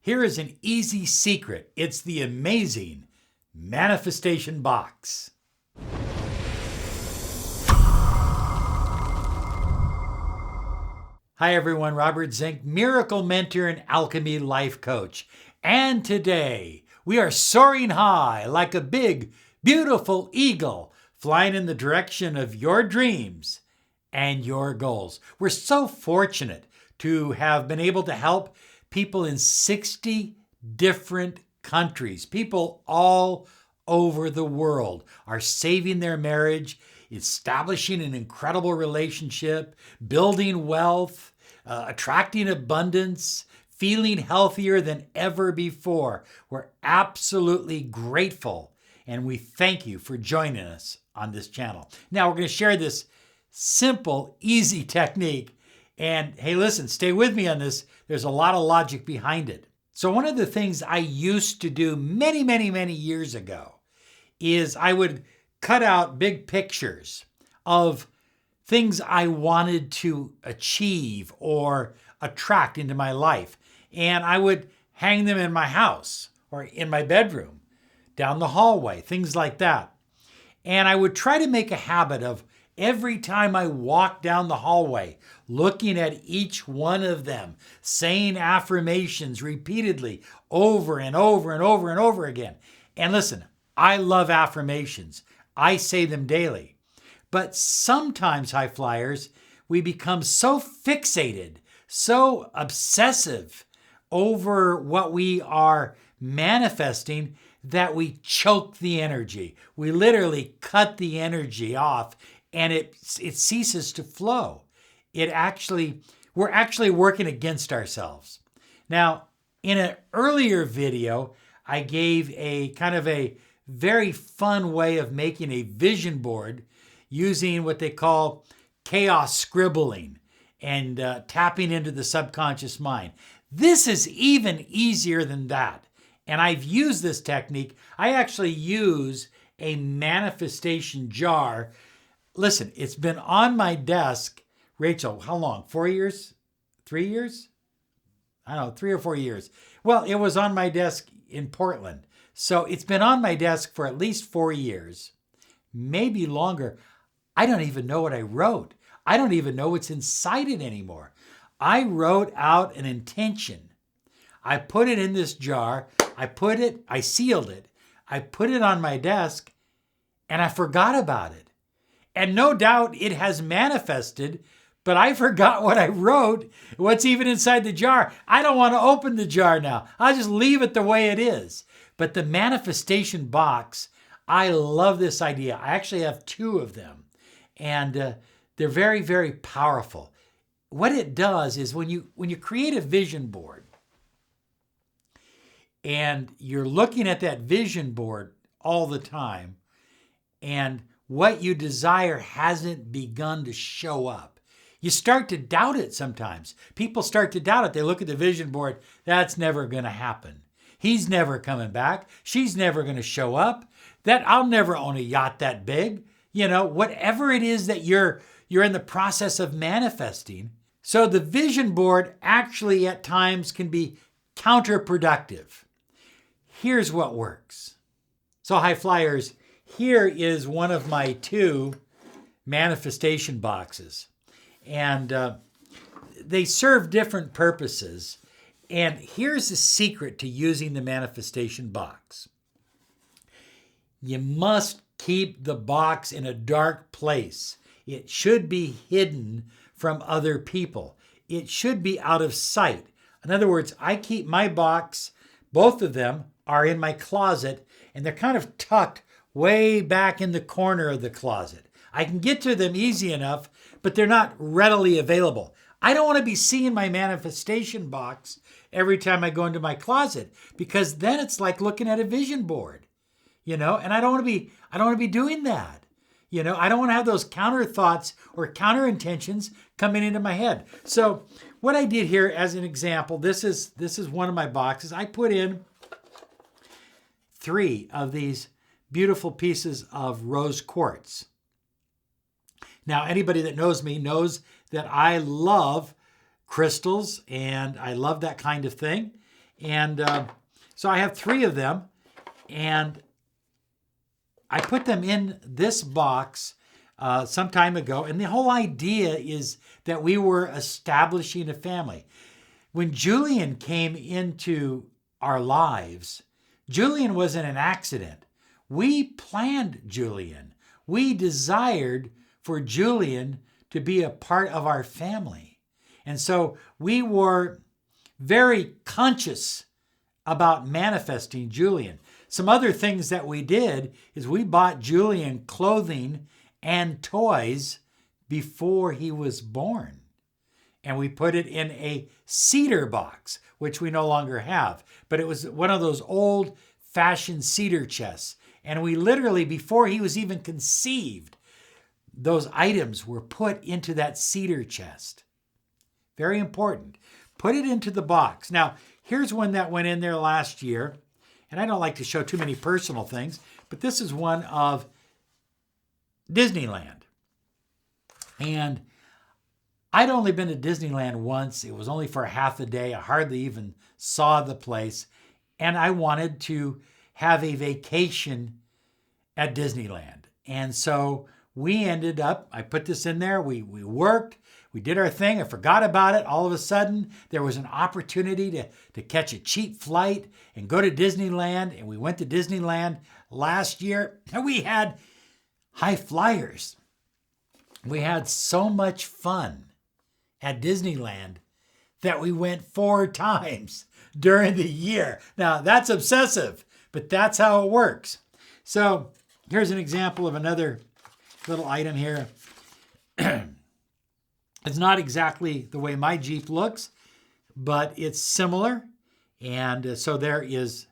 Here is an easy secret. It's the amazing manifestation box. Hi everyone, Robert Zink, miracle mentor and alchemy life coach. And today we are soaring high like a big, beautiful eagle flying in the direction of your dreams and your goals. We're so fortunate to have been able to help people in 60 different countries. People all over the world are saving their marriage, establishing an incredible relationship, building wealth, attracting abundance, feeling healthier than ever before. We're absolutely grateful, and we thank you for joining us on this channel. Now, we're going to share this simple, easy technique. And hey, listen, stay with me on this. There's a lot of logic behind it. So one of the things I used to do many, many, many years ago is I would cut out big pictures of things I wanted to achieve or attract into my life. And I would hang them in my house or in my bedroom, down the hallway, things like that. And I would try to make a habit of every time I walk down the hallway, looking at each one of them, saying affirmations repeatedly over and over and over and over again. And listen, I love affirmations. I say them daily. But sometimes, high flyers, we become so fixated, so obsessive over what we are manifesting that we choke the energy. We literally cut the energy off and it ceases to flow. We're actually working against ourselves. Now, in an earlier video, I gave a kind of a very fun way of making a vision board using what they call chaos scribbling and tapping into the subconscious mind. This is even easier than that. And I've used this technique. I actually use a manifestation jar. Listen, it's been on my desk, Rachel, how long? 4 years? 3 years? I don't know, 3 or 4 years. Well, it was on my desk in Portland. So it's been on my desk for at least 4 years, maybe longer. I don't even know what I wrote. I don't even know what's inside it anymore. I wrote out an intention. I put it in this jar. I sealed it. I put it on my desk and I forgot about it. And no doubt it has manifested, but I forgot what I wrote, what's even inside the jar. I don't want to open the jar now. I'll just leave it the way it is. But the manifestation box, I love this idea. I actually have 2 of them, and they're very, very powerful. What it does is when you create a vision board and you're looking at that vision board all the time, and what you desire hasn't begun to show up, you start to doubt it sometimes. People start to doubt it. They look at the vision board. That's never going to happen. He's never coming back. She's never going to show up. I'll never own a yacht that big. You know, whatever it is that you're in the process of manifesting. So the vision board actually at times can be counterproductive. Here's what works. So high flyers, here is one of my 2 manifestation boxes. And they serve different purposes. And here's the secret to using the manifestation box. You must keep the box in a dark place. It should be hidden from other people. It should be out of sight. In other words, I keep my box, both of them are in my closet, and they're kind of tucked way back in the corner of the closet. I can get to them easy enough, but they're not readily available. I don't want to be seeing my manifestation box every time I go into my closet, because then it's like looking at a vision board, and I don't want to be doing that. I don't want to have those counter thoughts or counter intentions coming into my head. So what I did here as an example, this is one of my boxes. I put in 3 of these beautiful pieces of rose quartz. Now, anybody that knows me knows that I love crystals and I love that kind of thing. And so I have 3 of them, and I put them in this box some time ago. And the whole idea is that we were establishing a family. When Julian came into our lives, Julian wasn't an accident. We planned Julian. We desired for Julian to be a part of our family. And so we were very conscious about manifesting Julian. Some other things that we did is we bought Julian clothing and toys before he was born. And we put it in a cedar box, which we no longer have. But it was one of those old-fashioned cedar chests. And we literally, before he was even conceived, those items were put into that cedar chest. Very important. Put it into the box. Now, here's one that went in there last year. And I don't like to show too many personal things, but this is one of Disneyland. And I'd only been to Disneyland once. It was only for half a day. I hardly even saw the place. And I wanted to have a vacation at Disneyland. And so we ended up, I put this in there. We worked. We did our thing. I forgot about it. All of a sudden, there was an opportunity to catch a cheap flight and go to Disneyland. And we went to Disneyland last year. And we had high flyers. We had so much fun at Disneyland that we went 4 times during the year. Now, that's obsessive, but that's how it works. So here's an example of another little item here. It's not exactly the way my Jeep looks, but it's similar. And so there is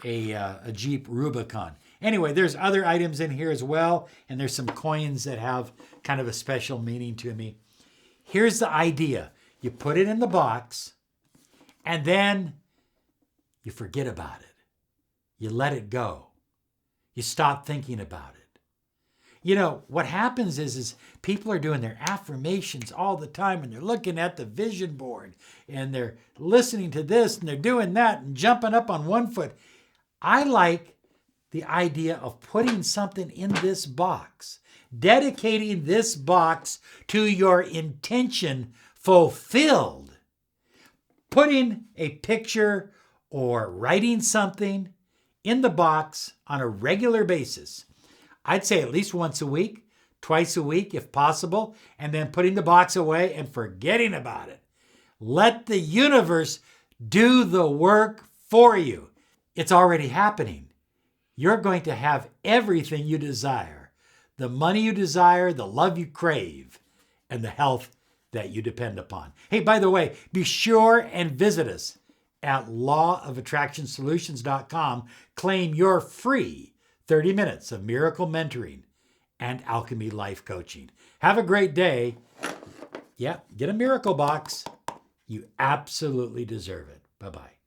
a Jeep Rubicon. Anyway, there's other items in here as well, and there's some coins that have kind of a special meaning to me. Here's the idea. You put it in the box, and then you forget about it. You let it go. You stop thinking about it. You know, what happens is people are doing their affirmations all the time, and they're looking at the vision board, and they're listening to this, and they're doing that, and jumping up on one foot. I like the idea of putting something in this box, dedicating this box to your intention fulfilled. Putting a picture or writing something in the box on a regular basis. I'd say at least once a week, twice a week if possible, and then putting the box away and forgetting about it. Let the universe do the work for you. It's already happening. You're going to have everything you desire, the money you desire, the love you crave, and the health that you depend upon. Hey, by the way, be sure and visit us at lawofattractionsolutions.com. Claim your free 30 minutes of miracle mentoring and alchemy life coaching. Have a great day. Yeah, get a miracle box. You absolutely deserve it. Bye-bye.